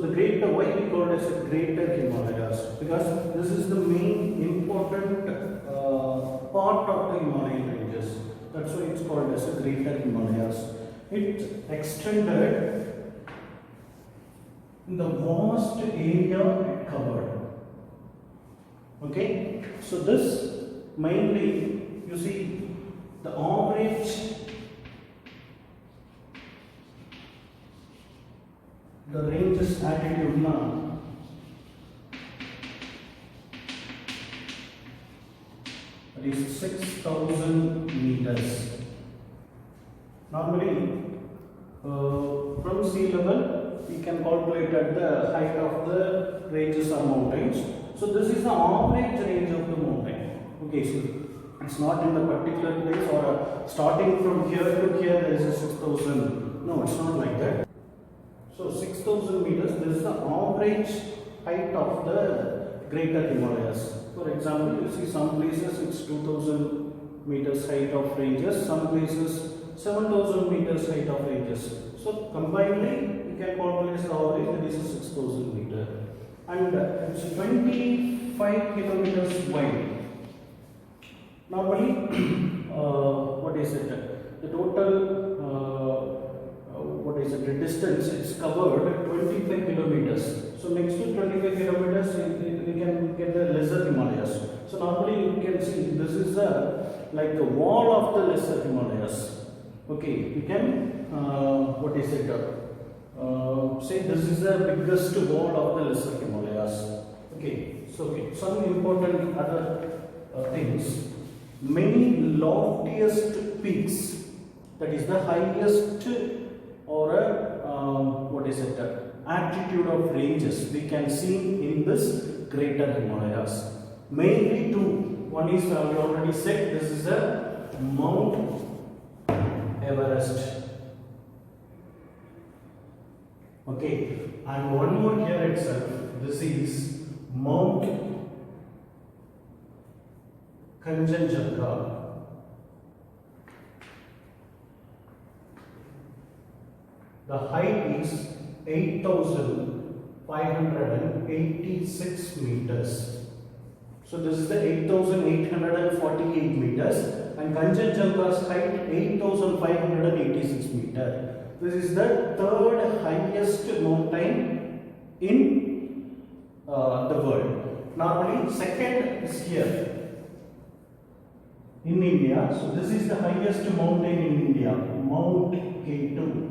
the greater, why we call it as a greater Himalayas? Because this is the main important part of the Himalayan ranges. That's why it's called as a greater Himalayas. It extended in the vast area it covered. Okay, so this mainly, you see, the average, the range's altitude now that is 6,000 meters. Normally, from sea level, we can calculate at the height of the ranges or mountains. So this is the average range of the mountain. Okay, so it's not in the particular place or starting from here to here there is a 6,000. No, it's not like that. So 6,000 meters, this is the average height of the greater Himalayas. For example, you see some places it's 2,000 meters height of ranges, some places 7,000 meters height of ranges. So combinedly, you can calculate the average, that is 6,000 meter. And it's 25 kilometers wide. Normally, what is it? The total, the distance is covered 25 kilometers. So next to 25 kilometers, we can get the lesser Himalayas. So normally you can see this is like the wall of the lesser Himalayas. Okay, we can, say this is the biggest wall of the lesser Himalayas. Okay, so some important other things. Many loftiest peaks, that is the highest or altitude of ranges we can see in this greater Himalayas. Mainly two. One is, we already said, this is a Mount Everest. Okay, and one more here itself, this is Mount Kanchenjunga. The height is 8,586 meters. So this is the 8,848 meters, and Kanchenjunga's height 8,586 meters. This is the third highest mountain in the world. Normally, second is here in India. So this is the highest mountain in India, Mount K2,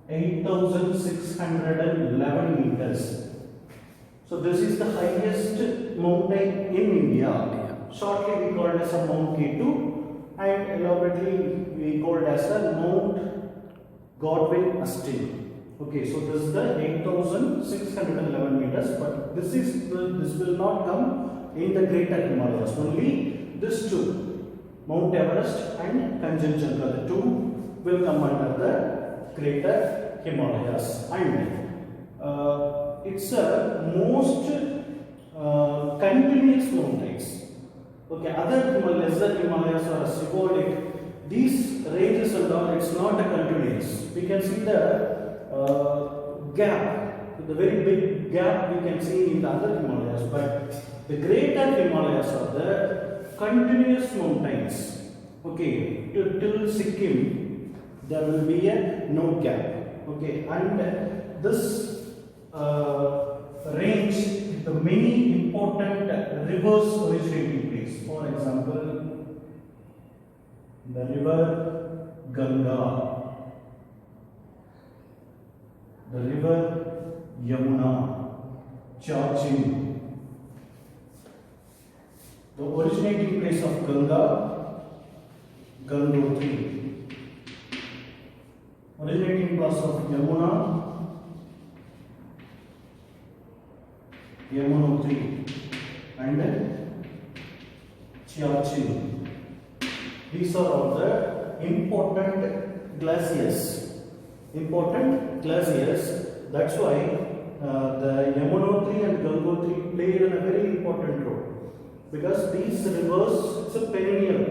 8,611 meters. So this is the highest mountain in India. Shortly we called as a Mount K2, and elaborately we called as a Mount Godwin Austen. Okay, so this is the 8,611 meters, but this will not come in the greater Himalayas. Only this two, Mount Everest and Kanchenjunga, the two will come under the greater Himalayas, and it's a most continuous mountains. Okay, other lesser Himalayas are symbolic. These ranges and all, it's not a continuous. We can see the gap, the very big gap we can see in the other Himalayas, but the greater Himalayas are the continuous mountains. Okay, till Sikkim, there will be a no gap. Okay, and this range, the many important rivers originating place. For example, the river Ganga, the river Yamuna, Chachin. The originating place of Ganga, Gangotri. Originating place of Yamuna, Yamunotri, and Chachin. These are all the important glaciers. That's why the Yamunotri and Gangotri played a very important role, because these rivers, it's a perennial.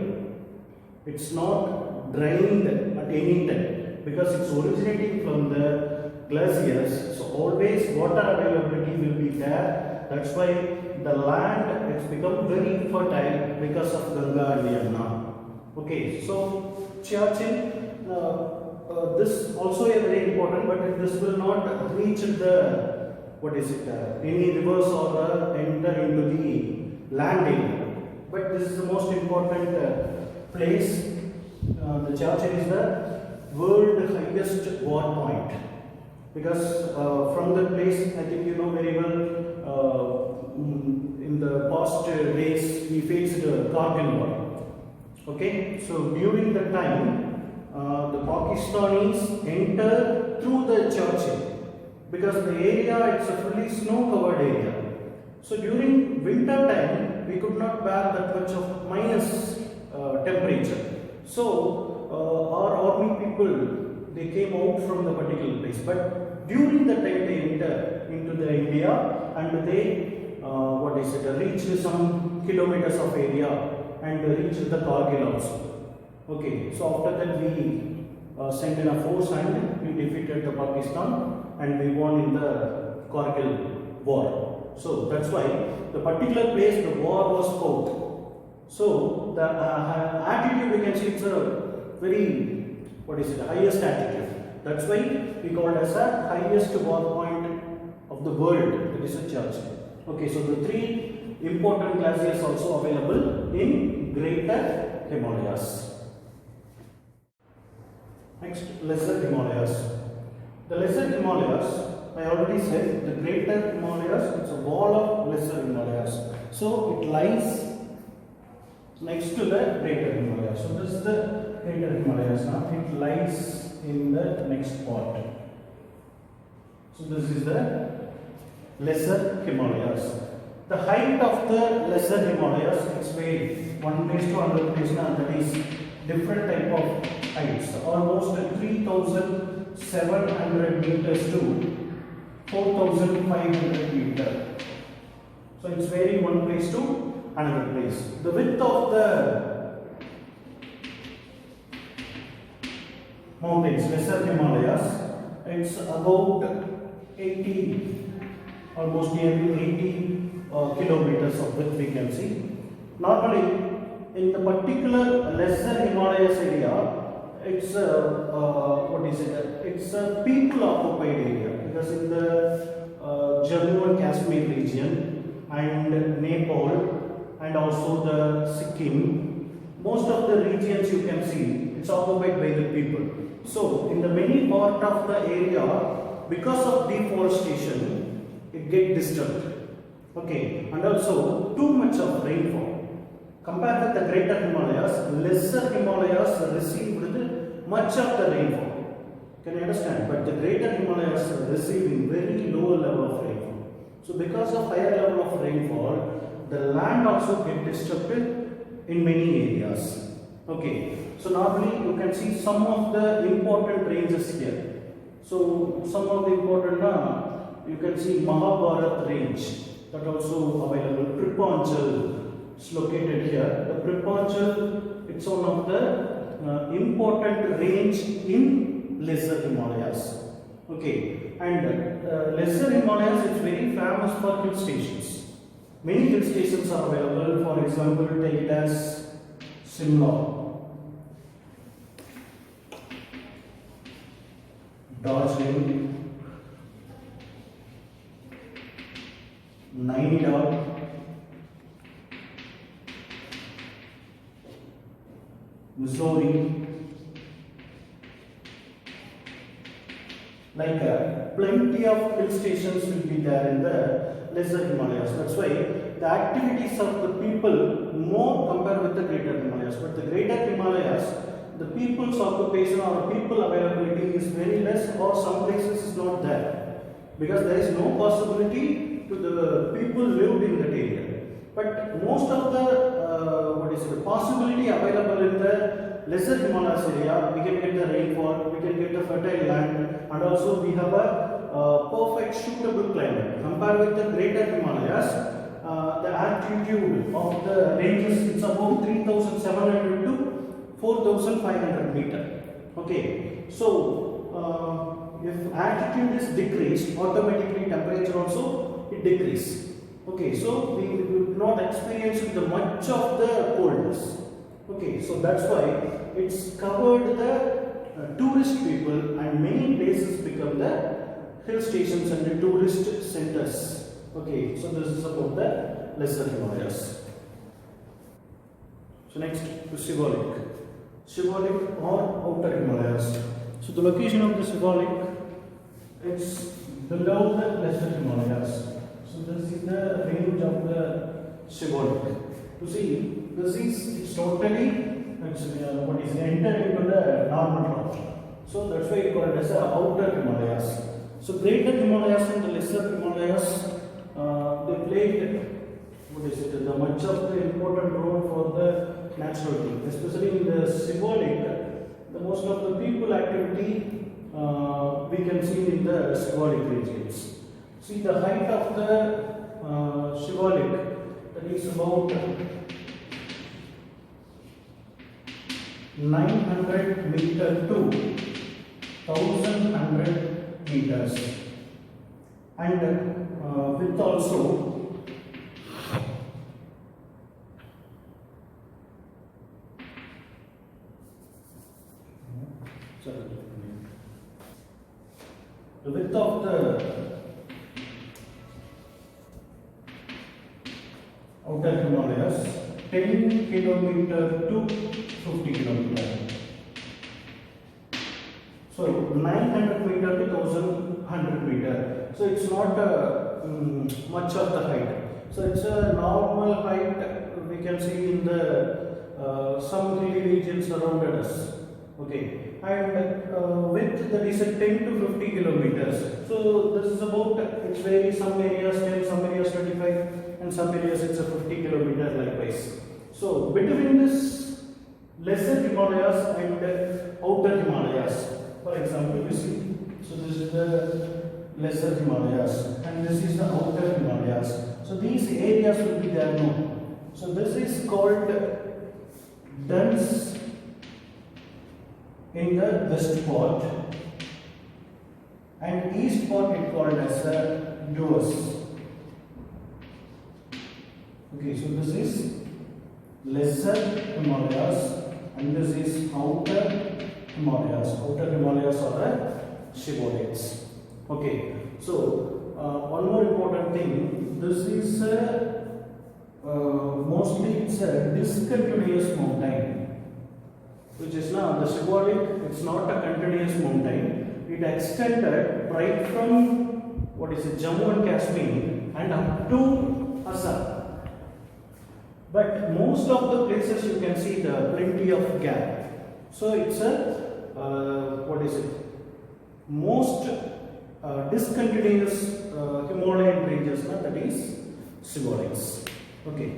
It's not drained at any time, because it's originating from the glaciers. So always water availability will be there. That's why the land has become very fertile because of Ganga and Yamuna. Okay, so Siachen, this also is very important, but this will not reach the, what is it, any rivers or enter into the land area. But this is the most important place. The Siachen is the world highest war point, because from the place, I think you know very well, in the past days we faced Kargil war. Okay, so during the time, the Pakistanis enter through the Siachen, because the area, it's a fully snow covered area. So during winter time, we could not bear that much of minus temperature. So our army people, they came out from the particular place. But during the time they enter into the India, and they reached some kilometers of area and reached the Kargil also. Okay, so after that we sent in a force and we defeated the Pakistan and we won in the Kargil war. So that's why the particular place the war was fought. So the attitude, we can see it's a very, highest attitude. That's why we call it as a highest war point of the world, that is a Siachen. Okay, so the three important glaciers also available in Greater Himalayas. Next, Lesser Himalayas. The Lesser Himalayas, I already said, the Greater Himalayas, it's a wall of Lesser Himalayas. So it lies next to the Greater Himalayas. So this is the Greater Himalayas now. It lies in the next part. So this is the Lesser Himalayas. The height of the Lesser Himalayas, it's varied. One place to another place, that is different type of heights. Almost 3,700 meters to 4,500 meters. So it's very one place to another place. The width of the mountains, Lesser Himalayas, it's about 80, almost nearly 80 kilometers of width we can see. Normally, in the particular Lesser Himalayas area, it's it's a people occupied area, because in the Jammu and Kashmir region and Nepal and also the Sikkim, most of the regions you can see it's occupied by the people. So in the many part of the area, because of deforestation, it get disturbed. Okay, and also too much of rainfall. Compared with the Greater Himalayas, Lesser Himalayas received much of the rainfall. Can you understand? But the Greater Himalayas are receiving very lower level of rainfall. So because of higher level of rainfall, the land also get disturbed in many areas. Okay, so normally you can see some of the important ranges here. So some of the important, you can see Mahabharat range, that also available. Prippanchal is located here. The Prippanchal, it's one of the important range in Lesser Himalayas. Okay, and Lesser Himalayas is very famous for hill stations. Many hill stations are available. For example, take it as Simla, Darjeeling, Nainital, Missouri, like plenty of hill stations will be there in the Lesser Himalayas. That's why the activities of the people more compared with the Greater Himalayas. But the Greater Himalayas, the people's occupation or people availability is very less, or some places is not there, because there is no possibility to the people lived in that area. But most of the possibility available in the Lesser Himalayas area, we can get the rainfall, we can get the fertile land, and also we have a perfect suitable climate. Compared with the Greater Himalayas, the altitude of the ranges is about 3,700 to 4,500 meter. Okay, so if altitude is decreased, automatically temperature also it decrease. Okay, so we will not experience the much of the coldness. Okay, so that's why it's covered the tourist people, and many places become the hill stations and the tourist centers. Okay, so this is about the lesser Himalayas. So next to Shivalik or outer Himalayas. So the location of the Shivalik, it's below the lesser Himalayas. So this is the range of the Shivalik. You see, this is it's totally what is entered into the normal rock. So that's why it called as the outer Himalayas. So greater Himalayas and the lesser Himalayas, they played the much of the important role for the natural thing, especially in the Shivalik. The most of the people activity we can see in the Shivalik regions. See the height of the Shivalik, that is about 900 meter to 1100 meters, and width also the width of the outer Himalayas 10 kilometer to 50 kilometer. So 900 meter to 1100 meter. So it's not much of the height. So it's a normal height we can see in the some hilly regions around us. Okay, and width that is 10 to 50 kilometers. So this is about, it varies, some areas 10, some areas 25, and some areas it's a 50 kilometer likewise. So between this lesser Himalayas and outer Himalayas, for example, you see, so this is the lesser Himalayas and this is the outer Himalayas. So these areas will be there now. So this is called dense in the west part, and east part it called as a Duos. Okay, so this is lesser Himalayas and this is outer Himalayas. Outer Himalayas are the Shivaliks. Okay, so one more important thing, this is mostly it's a discontinuous mountain, which is now the Shivalik. It's not a continuous mountain. It extended right from Jammu and Kashmir and up to Assam. But most of the places you can see the plenty of gap. So it's a most discontinuous Himalayan ranges, that is Shivaliks. Okay.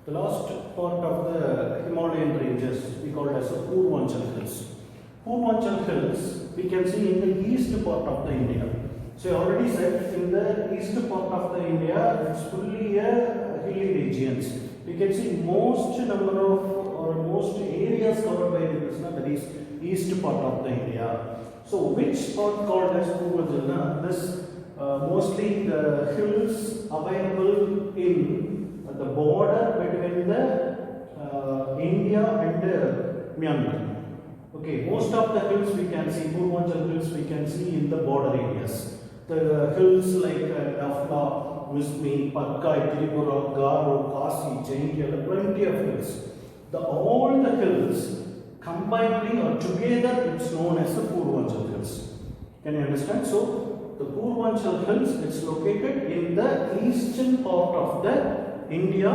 The last part of the Himalayan ranges we call as the Purvanchal Hills. Purvanchal Hills we can see in the east part of the India. So I already said in the east part of the India it's fully a hilly regions. We can see most number of or most areas covered by the Krishna, that is east part of the India. So which part called as Purvanchal? This mostly the hills available in the border between the India and Myanmar. Okay, most of the hills we can see, Purvanchal hills we can see in the border areas. The hills like Dafla, Mismi, Patkai, Tripura, Garo, Kasi, Jaintia, plenty of hills. All the hills combinedly or together it's known as the Purvanchal hills. Can you understand? So the Purvanchal hills, it's located in the eastern part of the India.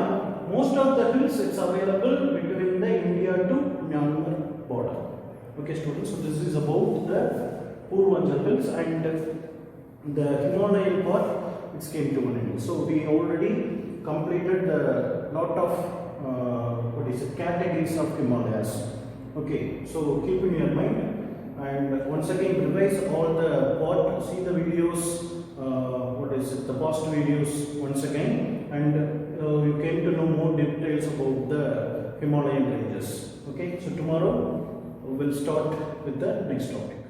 Most of the hills it's available between the India to Myanmar border. Okay students, so this is about the Purvanchal hills, and the Himalayan part it came to an end. So we already completed the lot of categories of Himalayas. Okay, so keep in your mind, and once again revise all the part, see the videos, the past videos once again, and you came to know more details about the Himalayan ranges. Okay, so tomorrow we'll start with the next topic.